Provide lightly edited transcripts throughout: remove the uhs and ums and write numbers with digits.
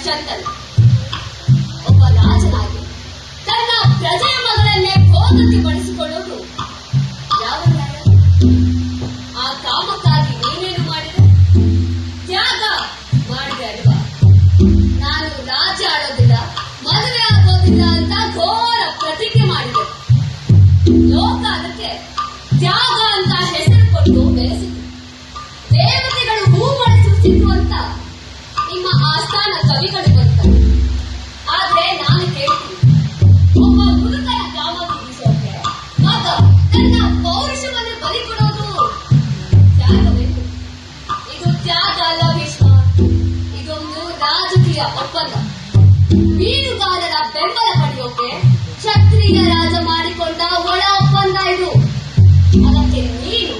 ಶಂತನು ಒಬ್ಬ ರಾಜನಾಗಿ ತನ್ನ ಪ್ರಜೆಯ ಮಗಳನ್ನೇ ಭೋಗಕ್ಕೆ ಬಳಸಿಕೊಳ್ಳೋದು ಯಾವ ನ್ಯಾಯ? ಆ ಕಾಮಕ್ಕಾಗಿ ನೀನೇನು ಮಾಡಿದೆ? ತ್ಯಾಗ ಮಾಡಿದೆ ಅಲ್ವಾ? ನಾನು ರಾಜ್ಯ ಆಡೋದಿಲ್ಲ, ಮದುವೆ ಆಗೋದಿಲ್ಲ ಅಂತ ಘೋರ ಪ್ರತಿಜ್ಞೆ ಮಾಡಿದೆ. ಲೋಕ ಅದಕ್ಕೆ ತ್ಯಾಗ ಅಂತ ಹೆಸರು ಕೊಟ್ಟು ಬೆಳೆಸಿತು. ದೇವತೆಗಳು ಹೂ ಬಳಸುತ್ತಿತ್ತು ಅಂತ ನಿಮ್ಮ ಆಸ್ಥಾನ ಕವಿಗಳು ಬರ್ತಾರೆ. ಆದ್ರೆ ನಾನು ಕೇಳ್ತೀನಿ, ಒಬ್ಬ ಮುದುಕನ ಕಾಮ ಮುಗಿಸೋಕೆ ಮಗ ತನ್ನ ಪೌರುಷವನ್ನು ಬಲಿ ಕೊಡೋದು ತ್ಯಾಗಬೇಕು. ಇದು ತ್ಯಾಗ ಅಲ್ಲ ಭೀಷ್ಮ, ಇದೊಂದು ರಾಜಕೀಯ ಒಪ್ಪಂದ. ಮೀನುಗಾರರ ಬೆಂಬಲ ಪಡೆಯೋಕೆ ಕ್ಷತ್ರಿಯ ರಾಜ ಮಾಡಿಕೊಂಡ ಒಳ ಒಪ್ಪಂದ ಇದು. ಅದಕ್ಕೆ ನೀನು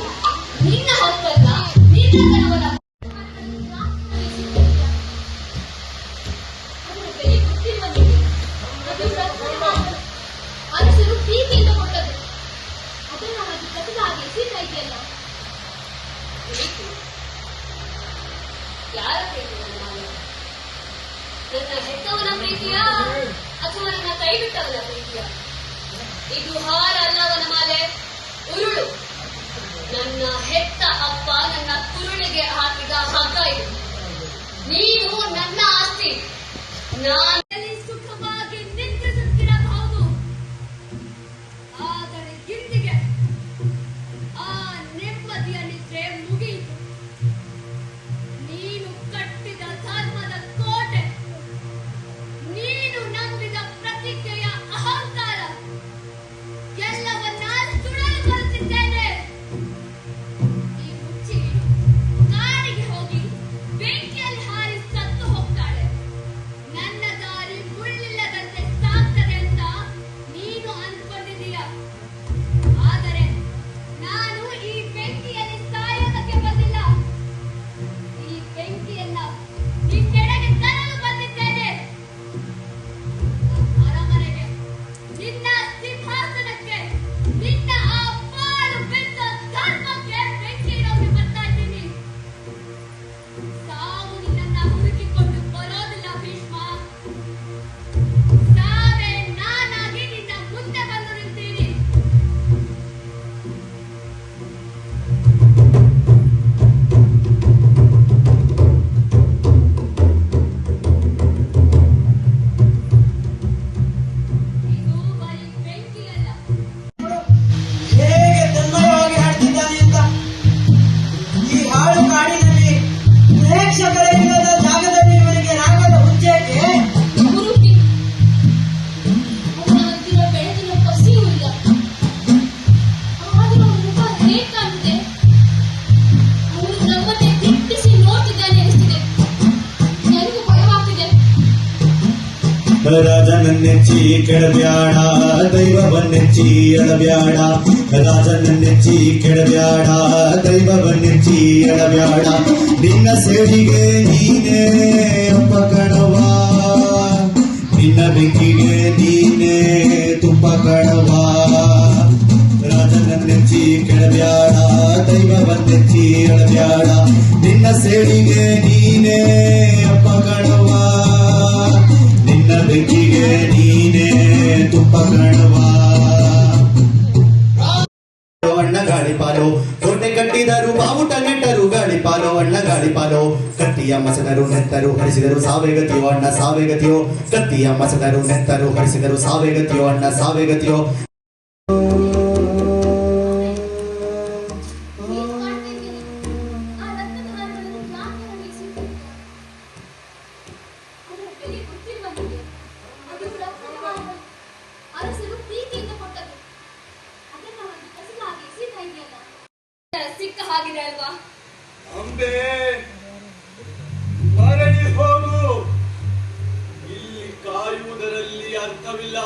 ನಿನ್ನ ಹಕ್ಕನ್ನ ನಿನ್ನ ಕಣವನ್ನ ಅರಸರು ಪ್ರೀತಿಯಿಂದ ಕೊಟ್ಟದ್ದು ಅದನ್ನ ಹಾಗೆ ಕಥೆಗಾಗಿ ಸೀತಾ ಇದೆಯಲ್ಲ. ಯಾರ ಪ್ರೀತಿ? ನನ್ನ ಹೆತ್ತವನ ಪ್ರೀತಿಯ ಅಥವಾ ನನ್ನ ಕೈ ಬಿಟ್ಟವನ ಪ್ರೀತಿಯ? ಇದು ಹಾರ ಅಲ್ಲವನ ಮಾಲೆ, ಉರುಳು. ನನ್ನ ಹೆತ್ತ ಅಪ್ಪ ನನ್ನ ಕುರುಳಿಗೆ ಹಾಕಿದ ಹಗ್ಗ ಇದು. ನೀನು ನನ್ನ ಆಸ್ತಿ. ನಾನು ಸುಖವಾಗಿ ನಿಂತಿರಬಹುದು, ಆದರೆ ಇಂದಿಗೆ ಆ ನೆಮ್ಮದಿಯ ನಿದ್ರೆ ಮುಗಿಯಿತು. ನೀನು ಕಟ್ಟಿದ ಧರ್ಮದ ಕೋಟೆ, ನೀನು ನಂಬಿದ ಪ್ರತಿಜ್ಞೆಯ ಅಹಂಕಾರ ಎಲ್ಲವನ್ನ ಸುಡಲು ಬರುತ್ತಿದ್ದೇನೆ. ಈ ಮುಚ್ಚಿ ಕಾಡಿಗೆ ಹೋಗಿ ಬೆಂಕಿಯಲ್ಲಿ ಹಾರಿ ಸತ್ತು ಹೋಗ್ತಾಳೆ. ನನ್ನ ದಾರಿ ಮುಳ್ಳಿಲ್ಲದಂತೆ ಸಾಗ್ತದೆ ಅಂತ ನೀನು ಅಂದ್ಕೊಂಡಿದೀಯ. ಆದರೆ ನಾನು ಈ ಬೆಂಕಿಯಲ್ಲಿ ಸಾಯೋದಕ್ಕೆ ಬಂದಿಲ್ಲ. ಈ ಬೆಂಕಿಯನ್ನ ನಿನ್ನೆಡೆಗೆ ತರಲು ಬಂದಿದ್ದೇನೆ. ಅರಮನೆಗೆ, ನಿನ್ನ ಸಿಂಹಾಸನಕ್ಕೆ, ನಿನ್ನ ಆ ಪಾಳು ಬೆಂದ ಧರ್ಮಕ್ಕೆ ಬೆಂಕಿ ಇಡೋಕೆ ಬರ್ತಾ ಇದ್ದೀನಿ. ಸಾವು ನಿನ್ನನ್ನ ಹುಡುಕಿಕೊಂಡು ಬರೋದಿಲ್ಲ ಭೀಷ್ಮ. ಸಾವೇ ನಾನಾಗಿ ನಿನ್ನ ಮುಂದೆ ಬಂದು ನಿಲ್ತೀನಿ. ಇದು ಬರೀ ಬೆಂಕಿಯಲ್ಲ, ಹೇಗೆ ತನ್ಮಯವಾಗಿ ಹಾಡ್ತಿದ್ದಾನೆ ಅಂತ. ಈ ಹಾಡು ಕಾಡಿನಲ್ಲಿ ಪ್ರೇಕ್ಷಕರಿಲ್ಲದ ಜಾಗದಲ್ಲಿ ಇವನಿಗೆ ರಾಗದ ಹುಚ್ಚೇಕೆ? ಗುರುಕಿ. ಅವನಂತಿರೋ ಬೆಳಕಿನ ಪಸಿಯೂ ಇಲ್ಲ. ಆದರೂ ಅವನ ಮುಖ ಹೇಗೆ ಕಾಣುತ್ತೆ? ಅವನು ನಮ್ಮನ್ನೇ ದಿಟ್ಟಿಸಿ ನೋಡ್ತಿದ್ದಾನೆ ಅನಿಸ್ತಿದೆ. ನನಗೂ ಭಯವಾಗ್ತಿದೆ. ರಾಜನನ್ನೆಚ್ಚಿ ಕೆಡಬ್ಯಾಡ, ದೈವವನ್ನೆಚ್ಚಿ ಎಡಬ್ಯಾಡ. ರಾಜನನ್ನೆಚ್ಚಿ ಕೆಡಬ್ಯಾಡ, ದೈವವನ್ನೆಚ್ಚಿ ಎಡಬ್ಯಾಡ. ನಿನ್ನ ಸೇಡಿಗೆ ನೀನೇ ಅಪ್ಪ ಕಣವ, ನಿನ್ನ ಬೆಂಕಿಗೆ ನೀನೇ ತುಪ್ಪ ಕಣವ. ರಾಜನನ್ನೆಚ್ಚಿ ಕೆಡಬ್ಯಾಡ, ದೈವವನ್ನೆಚ್ಚಿ ಎಡಬ್ಯಾಡ. ನಿನ್ನ ಸೇಡಿಗೆ ನೀನೇ ಅಪ್ಪ ಕಣವ, ನಿನ್ನ ಬೆಂಕಿಗೆ ನೀನೇ ತುಪ್ಪ ಕಣವ. ಅಣ್ಣ ಗಾಳಿ ಪಾಲೋ, ಕೋಟೆ ಕಟ್ಟಿದರು ಬಾವುಟ ನೆಟ್ಟರು ಗಾಳಿ ಪಾಲೋ. ಅಣ್ಣ ಗಾಳಿ ಪಾಲೋ, ಕತ್ತಿಯ ಮಸದರು ನೆತ್ತರು ಹರಿಸಿದರು ಸಾವೇ ಗತಿಯೋ ಅಣ್ಣ ಸಾವೇ ಗತಿಯೋ. ಕತ್ತಿಯ ಮಸದರು ನೆತ್ತರು ಹರಿಸಿದರು ಸಾವೇ ಗತಿಯೋ ಅಣ್ಣ ಸಾವೇ ಗತಿಯೋ. ನೀನು ಮಾಡ್ತಾ ಇದ್ದೀನಿ. ಆ ರಕ್ತದ ಹಾರಗಳನ್ನು ಯಾಕೆ ಹರಿಸಿದ್ದೀಯ? ಅದರ ಬೆಲೆ ಗೊತ್ತಿಲ್ವಾ ನಿನಗೆ? ಅದು ರಕ್ತದ ಅರಸರು ಪ್ರೀತಿಯಿಂದ ಕೊಟ್ಟದ್ದು. ಅದನ್ನ ಹಾಗೆ ಕಸಗಾಗಿ ಸೀತಾ ಇದೆಯಲ್ಲ. ಸಿಕ್ಕ ಹಾಗಿದೆ ಅಲ್ವಾ? ಅಂಬೆ ಮರಳಿ ಹೋಗು, ಇಲ್ಲಿ ಕಾಯುವುದರಲ್ಲಿ ಅರ್ಥವಿಲ್ಲ.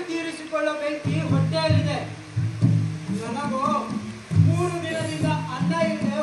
ತೀರಿಸಿಕೊಳ್ಳಬೇಕಿ ಹೊಟ್ಟೆಯಲ್ಲಿದೆ. ನನಗೂ 3 ದಿನದಿಂದ ಅನ್ನ ಇಲ್ಲದೆ